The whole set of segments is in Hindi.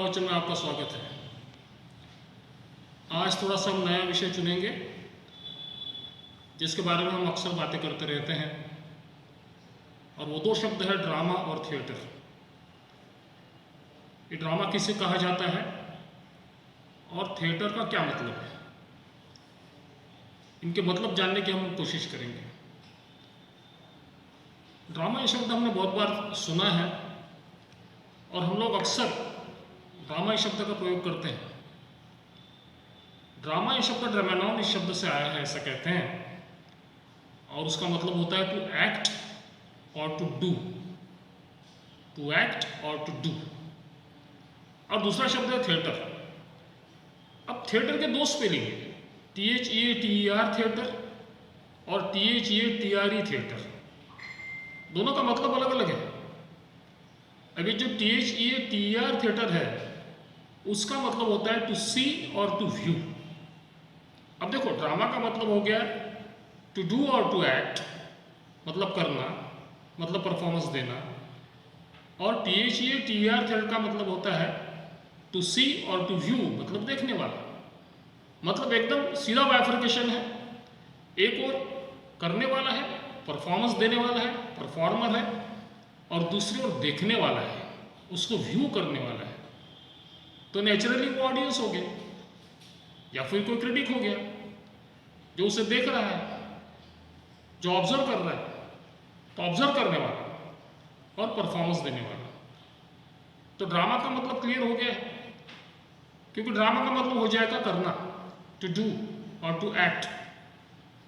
प्रवचन में आपका स्वागत है। आज थोड़ा सा हम नया विषय चुनेंगे जिसके बारे में हम अक्सर बातें करते रहते हैं, और वो दो शब्द है ड्रामा और थिएटर। ये ड्रामा किसे कहा जाता है और थिएटर का क्या मतलब है, इनके मतलब जानने की हम कोशिश करेंगे। ड्रामा ये शब्द हमने बहुत बार सुना है और हम लोग अक्सर ड्रामा इस शब्द का प्रयोग करते हैं। ड्रामा ये शब्द ड्रामेनॉन इस शब्द से आया है, ऐसा कहते हैं, और उसका मतलब होता है टू एक्ट और टू डू, टू एक्ट और टू डू। और दूसरा शब्द है थिएटर। अब थिएटर के दो स्पेलिंग है, THEATER थिएटर और THEATRE थिएटर। दोनों का मतलब अलग अलग है। अभी जो THEATER थिएटर है उसका मतलब होता है टू सी और टू व्यू। अब देखो, ड्रामा का मतलब हो गया टू डू और टू एक्ट, मतलब करना, मतलब परफॉर्मेंस देना। और THEATER थिएटर का मतलब होता है टू सी और टू व्यू, मतलब देखने वाला। मतलब एकदम सीधा बाइफर्केशन है। एक और करने वाला है, परफॉर्मेंस देने वाला है, परफॉर्मर है, और दूसरी ओर देखने वाला है, उसको व्यू करने वाला है। तो नेचुरली वो ऑडियंस हो गया या फिर कोई क्रिटिक हो गया जो उसे देख रहा है, जो ऑब्जर्व कर रहा है। तो ऑब्जर्व करने वाला और परफॉर्मेंस देने वाला। तो ड्रामा का मतलब क्लियर हो गया है, क्योंकि ड्रामा का मतलब हो जाएगा करना, टू डू और टू एक्ट।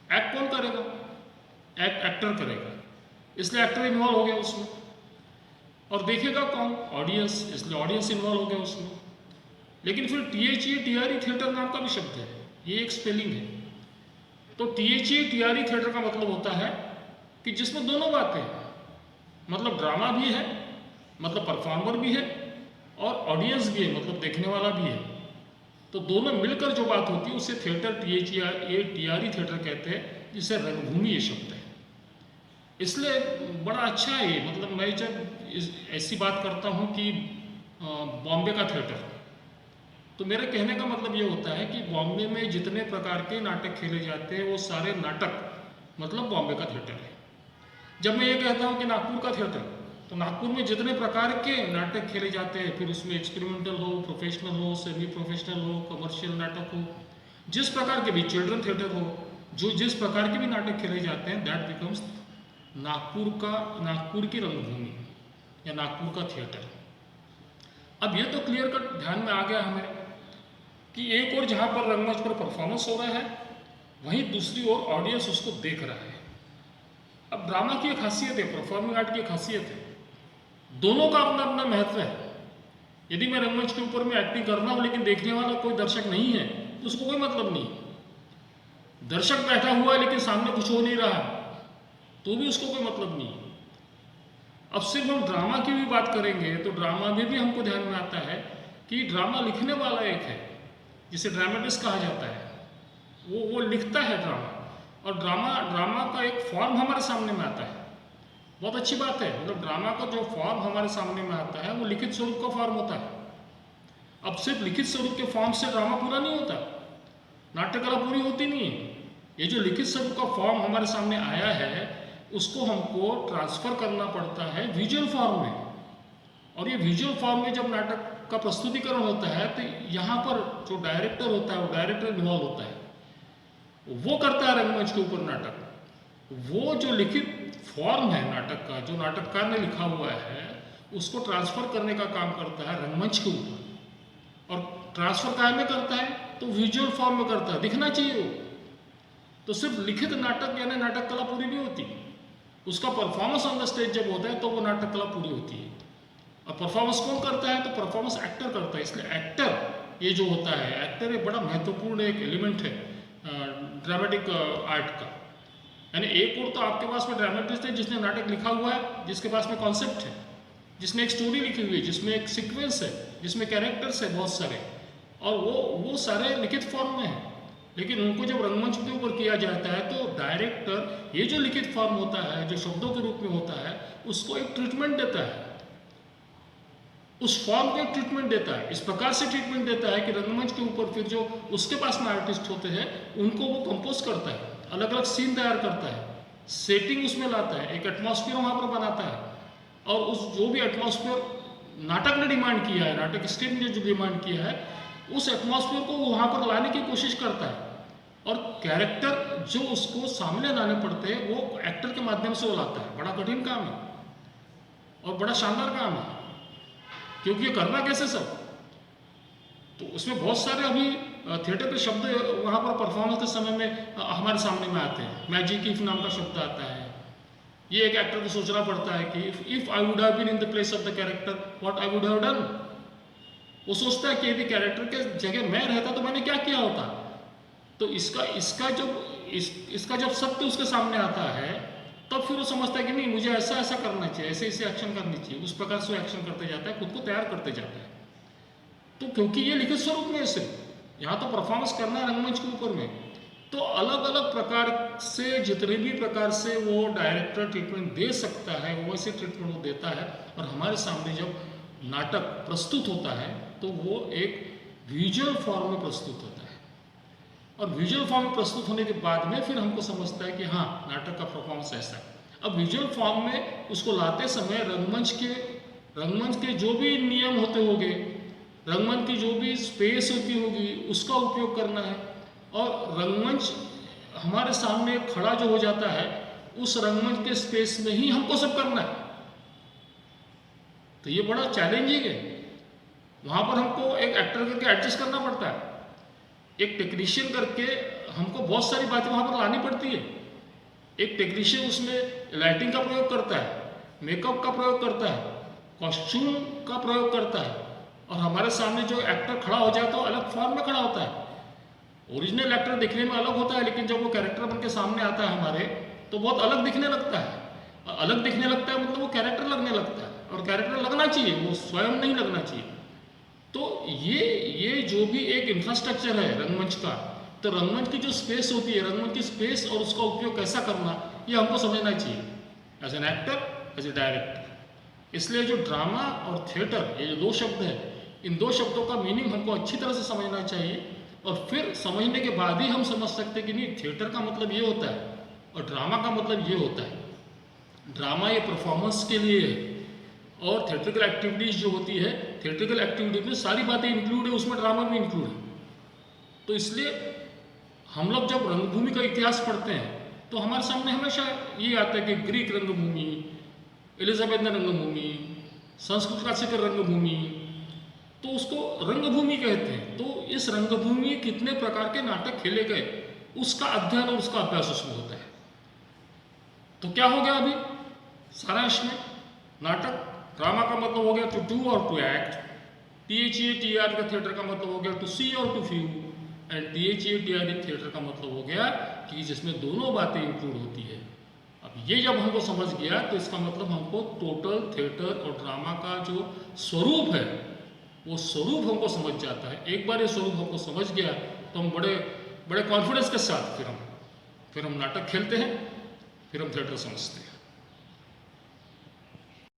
एक्ट कौन करेगा? एक्ट एक्टर करेगा, इसलिए एक्टर इन्वॉल्व हो गया उसमें। और देखेगा कौन? ऑडियंस, इसलिए ऑडियंस इन्वॉल्व हो गया उसमें। लेकिन फिर THEATRE थिएटर नाम का भी शब्द है, ये एक स्पेलिंग है। तो THEATRE थिएटर का मतलब होता है कि जिसमें दोनों बातें हैं, मतलब ड्रामा भी है, मतलब परफॉर्मर भी है, और ऑडियंस भी है, मतलब देखने वाला भी है। तो दोनों मिलकर जो बात होती है उसे थिएटर THEATRE थिएटर कहते हैं, जिसे रंगभूमि ये शब्द है। इसलिए बड़ा अच्छा है ये। मतलब मैं जब ऐसी बात करता हूँ कि बॉम्बे का थिएटर, तो मेरे कहने का मतलब ये होता है कि बॉम्बे में जितने प्रकार के नाटक खेले जाते हैं वो सारे नाटक मतलब बॉम्बे का थिएटर है। जब मैं ये कहता हूँ कि नागपुर का थिएटर, तो नागपुर में जितने प्रकार के नाटक खेले जाते हैं, फिर उसमें एक्सपेरिमेंटल हो, प्रोफेशनल हो, सेमी प्रोफेशनल हो, कमर्शियल नाटक हो, जिस प्रकार के भी, चिल्ड्रन थिएटर हो, जो जिस प्रकार के भी नाटक खेले जाते हैं, दैट बिकम्स नागपुर की रंगभूमि या नागपुर का थिएटर। अब ये तो क्लियर कट ध्यान में आ गया हमें कि एक और जहाँ पर रंगमंच पर परफॉर्मेंस हो रहा है, वहीं दूसरी ओर ऑडियंस उसको देख रहा है। अब ड्रामा की एक खासियत है, परफॉर्मिंग आर्ट की एक खासियत है, दोनों का अपना अपना महत्व है। यदि मैं रंगमंच के ऊपर में एक्टिंग कर रहा हूँ लेकिन देखने वाला कोई दर्शक नहीं है, तो उसको कोई मतलब नहीं। दर्शक बैठा हुआ है लेकिन सामने कुछ हो नहीं रहा, तो भी उसको कोई मतलब नहीं। अब सिर्फ हम ड्रामा की भी बात करेंगे तो ड्रामा में भी हमको ध्यान में आता है कि ड्रामा लिखने वाला एक है, जिसे ड्रामेटिस्ट कहा जाता है। वो लिखता है ड्रामा, और ड्रामा का एक फॉर्म हमारे सामने में आता है। बहुत अच्छी बात है, मतलब ड्रामा का जो फॉर्म हमारे सामने में आता है वो लिखित स्वरूप का फॉर्म होता है। अब सिर्फ लिखित स्वरूप के फॉर्म से ड्रामा पूरा नहीं होता, नाट्य कला पूरी होती नहीं है। ये जो लिखित स्वरूप का फॉर्म हमारे सामने आया है, उसको हमको ट्रांसफर करना पड़ता है विजुअल फॉर्म में। और ये विजुअल फॉर्म में जब नाटक का प्रस्तुतिकरण होता है, तो यहाँ पर जो डायरेक्टर होता है वो डायरेक्टर इन्वॉल्व होता है, वो करता है रंगमंच के ऊपर नाटक। वो जो लिखित फॉर्म है नाटक का, जो नाटककार ने लिखा हुआ है, उसको ट्रांसफर करने का काम करता है रंगमंच के ऊपर। और ट्रांसफर काय में करता है? तो विजुअल फॉर्म में करता है, दिखना चाहिए वो। तो सिर्फ लिखित नाटक यानी नाटक कला पूरी नहीं होती, उसका परफॉर्मेंस ऑन द स्टेज जब होता है तो वो नाटक कला पूरी होती है। और परफॉर्मेंस कौन करता है? तो परफॉर्मेंस एक्टर करता है। इसलिए एक्टर ये जो होता है, एक्टर एक बड़ा महत्वपूर्ण एक एलिमेंट है ड्रामेटिक आर्ट का। यानी एक और तो आपके पास में ड्रामेटिस्ट है जिसने नाटक लिखा हुआ है, जिसके पास में कॉन्सेप्ट है, जिसने एक स्टोरी लिखी हुई है, जिसमें एक सीक्वेंस है, जिसमें कैरेक्टर्स है बहुत सारे, और वो सारे लिखित फॉर्म में है। लेकिन उनको जब रंगमंच के ऊपर किया जाता है तो डायरेक्टर ये जो लिखित फॉर्म होता है, जो शब्दों के रूप में होता है, उसको एक ट्रीटमेंट देता है। उस फॉर्म को ट्रीटमेंट देता है, इस प्रकार से ट्रीटमेंट देता है कि रंगमंच के ऊपर फिर जो उसके पास में आर्टिस्ट होते हैं उनको वो कंपोज करता है, अलग अलग सीन तैयार करता है, सेटिंग उसमें लाता है, एक एटमॉस्फेयर वहाँ पर बनाता है, और उस जो भी एटमॉस्फेयर नाटक ने डिमांड किया है, नाटक स्क्रिप्ट ने जो डिमांड किया है, उस एटमॉस्फेयर को वहाँ पर लाने की कोशिश करता है। और कैरेक्टर जो उसको सामने लाने पड़ते हैं वो एक्टर के माध्यम से वो लाता है। बड़ा कठिन काम है और बड़ा शानदार काम है, क्योंकि ये करना कैसे सब, तो उसमें बहुत सारे अभी थिएटर के शब्द वहाँ पर परफॉर्मेंस के समय में हमारे सामने में आते हैं। मैजिक इफ नाम का शब्द आता है। ये एक एक्टर को सोचना पड़ता है कि if I would have been in the place of the character what I would have done. वो सोचता है कि यदि कैरेक्टर के जगह मैं रहता तो मैंने क्या किया होता। तो इसका जब सत्य उसके सामने आता है तब फिर वो समझता है कि नहीं, मुझे ऐसा ऐसा करना चाहिए, ऐसे ऐसे एक्शन करनी चाहिए। उस प्रकार से वो एक्शन करते जाता है, खुद को तैयार करते जाता है। तो क्योंकि ये लिखित स्वरूप में है, सिर्फ यहाँ तो परफॉर्मेंस करना है रंगमंच के ऊपर में, तो अलग अलग प्रकार से जितने भी प्रकार से वो डायरेक्टर ट्रीटमेंट दे सकता है वैसे ट्रीटमेंट वो देता है। और हमारे सामने जब नाटक प्रस्तुत होता है तो वो एक विजुअल फॉर्म में प्रस्तुत होता है, और विजुअल फॉर्म में प्रस्तुत होने के बाद में फिर हमको समझता है कि हाँ, नाटक का परफॉर्मेंस ऐसा है। अब विजुअल फॉर्म में उसको लाते समय रंगमंच के जो भी नियम होते होंगे, रंगमंच की जो भी स्पेस होती होगी उसका उपयोग करना है। और रंगमंच हमारे सामने खड़ा जो हो जाता है उस रंगमंच के स्पेस में ही हमको सब करना है। तो ये बड़ा चैलेंजिंग है। वहाँ पर हमको एक एक्टर करके एडजस्ट करना पड़ता है, एक टेक्नीशियन करके हमको बहुत सारी बातें वहाँ पर लानी पड़ती है। एक टेक्नीशियन उसमें लाइटिंग का प्रयोग करता है, मेकअप का प्रयोग करता है, कॉस्ट्यूम का प्रयोग करता है, और हमारे सामने जो एक्टर खड़ा हो जाता है अलग फॉर्म में खड़ा होता है। ओरिजिनल एक्टर दिखने में अलग होता है, लेकिन जब वो कैरेक्टर बन के सामने आता है हमारे तो बहुत अलग दिखने लगता है। और अलग दिखने लगता है मतलब वो कैरेक्टर लगने लगता है, और कैरेक्टर लगना चाहिए, वो स्वयं नहीं लगना चाहिए। तो ये जो भी एक इंफ्रास्ट्रक्चर है रंगमंच का, तो रंगमंच की जो स्पेस होती है, रंगमंच की स्पेस और उसका उपयोग कैसा करना, ये हमको समझना चाहिए as an actor, as a director. इसलिए जो ड्रामा और थिएटर, ये जो दो शब्द है, इन दो शब्दों का मीनिंग हमको अच्छी तरह से समझना चाहिए, और फिर समझने के बाद ही हम समझ सकते हैं कि नहीं, थिएटर का मतलब ये होता है और ड्रामा का मतलब ये होता है। ड्रामा ये परफॉर्मेंस के लिए है, और थिएट्रिकल एक्टिविटीज़ जो होती है, थिएट्रिकल एक्टिविटीज में सारी बातें इंक्लूड है, उसमें ड्रामा भी इंक्लूड है। तो इसलिए हम लोग जब रंगभूमि का इतिहास पढ़ते हैं तो हमारे सामने हमेशा ये आता है कि ग्रीक रंगभूमि, एलिजाबेथन रंगभूमि, संस्कृत क्लासिकल रंगभूमि, तो उसको रंगभूमि कहते हैं। तो इस रंगभूमि कितने प्रकार के नाटक खेले गए उसका अध्ययन और उसका अभ्यास उसमें होता है। तो क्या हो गया अभी सारांश में, नाटक ड्रामा का मतलब हो गया टू डू और टू एक्ट, THEATR का थिएटर का मतलब हो गया टू सी और to feel, and THEATR theatre का मतलब हो गया कि जिसमें दोनों बातें इंक्लूड होती है। अब ये जब हमको समझ गया तो इसका मतलब हमको टोटल थिएटर और ड्रामा का जो स्वरूप है वो स्वरूप हमको समझ जाता है। एक बार ये स्वरूप हमको समझ गया तो हम बड़े बड़े कॉन्फिडेंस के साथ फिर हम नाटक खेलते हैं, फिर हम थिएटर समझते हैं।